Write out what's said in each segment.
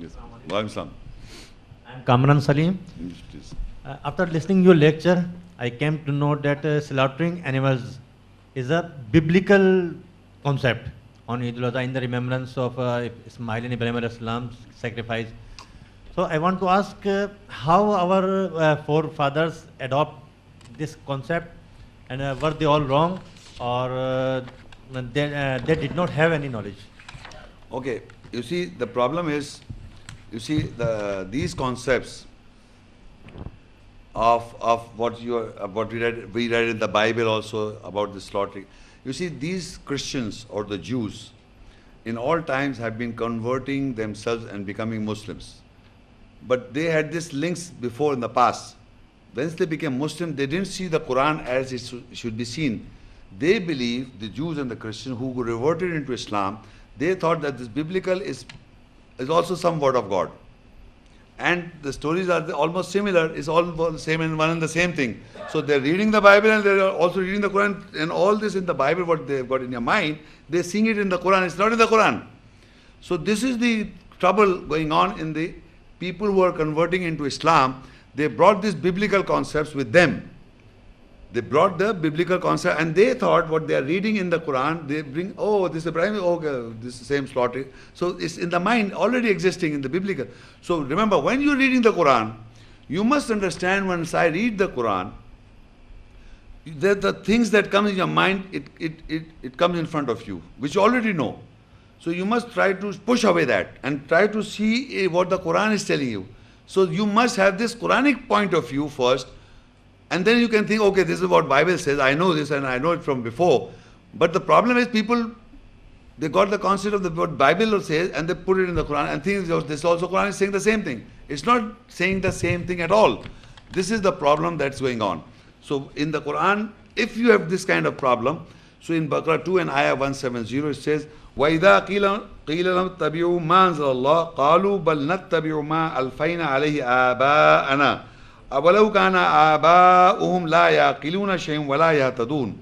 Yes. Waalaikum I'm Kamran Salim. After listening your lecture, I came to know that slaughtering animals is a biblical concept on Eid al-Adha in the remembrance of Ismail and Ibrahim alayhi salam's sacrifice. So I want to ask how our forefathers adopt this concept, and were they all wrong, or they did not have any knowledge? Okay, you see, the problem is, you see, these concepts of what we read in the Bible also about the slaughtering. You see, these Christians or the Jews in all times have been converting themselves and becoming Muslims. But they had these links before in the past. Once they became Muslim, they didn't see the Quran as it should be seen. They believe, the Jews and the Christians who reverted into Islam, they thought that this biblical is also some word of God. And the stories are almost similar, it's all the same and one and the same thing. So they're reading the Bible and they're also reading the Quran, and all this in the Bible, what they've got in your mind, they're seeing it in the Quran, it's not in the Quran. So this is the trouble going on in the people who are converting into Islam. They brought these biblical concepts with them. They brought the biblical concept and they thought what they are reading in the Quran, they bring, oh, this is Ibrahim, okay, this is the same slaughter. So it's in the mind already existing in the biblical. So remember, when you're reading the Quran, you must understand, once I read the Quran, the things that come in your mind, it comes in front of you, which you already know. So you must try to push away that and try to see what the Quran is telling you. So you must have this Quranic point of view first, and then you can think, okay, this is what Bible says, I know this and I know it from before. But the problem is people, they got the concept of what Bible says and they put it in the Quran and think this also Quran is saying the same thing. It's not saying the same thing at all. This is the problem that's going on. So in the Quran, if you have this kind of problem, so in Baqarah 2 and Ayat 170, it says, Wa-itha qeela nattabiAAau maanzala qaloo nattabiAAu alfaynaAAlayhi abaana. Kana abaohumla yahtadoon shay-an.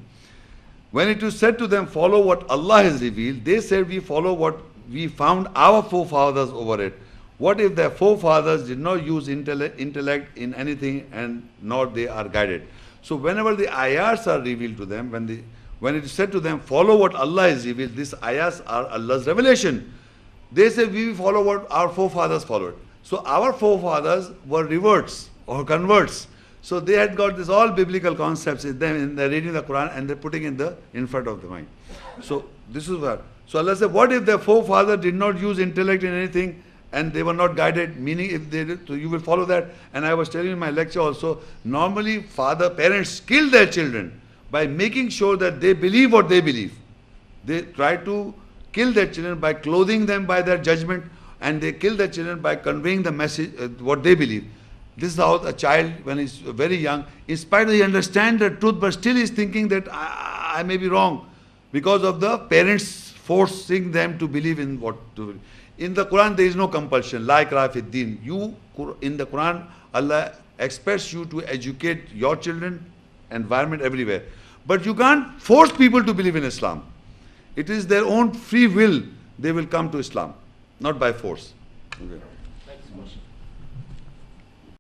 When it was said to them, follow what Allah has revealed, they said, we follow what we found our forefathers over it. What if their forefathers did not use intellect in anything, and nor they are guided? So whenever the ayats are revealed to them, when it is said to them, follow what Allah has revealed, these ayats are Allah's revelation. They say, we follow what our forefathers followed. So our forefathers were reverts or converts. So they had got this all biblical concepts in them, and they're reading the Quran and they're putting in front of the mind. So this is what. So Allah said, what if their forefather did not use intellect in anything and they were not guided? Meaning, if they did, so you will follow that. And I was telling in my lecture also, normally parents kill their children by making sure that they believe what they believe. They try to kill their children by clothing them by their judgment, and they kill their children by conveying the message, what they believe. This is how a child, when he's very young, in spite of he understands the truth, but still he's thinking that I may be wrong, because of the parents forcing them to believe in what to believe. In the Quran, there is no compulsion. La ikraha fid din. In the Quran, Allah expects you to educate your children, environment everywhere. But you can't force people to believe in Islam. It is their own free will they will come to Islam, not by force. Okay.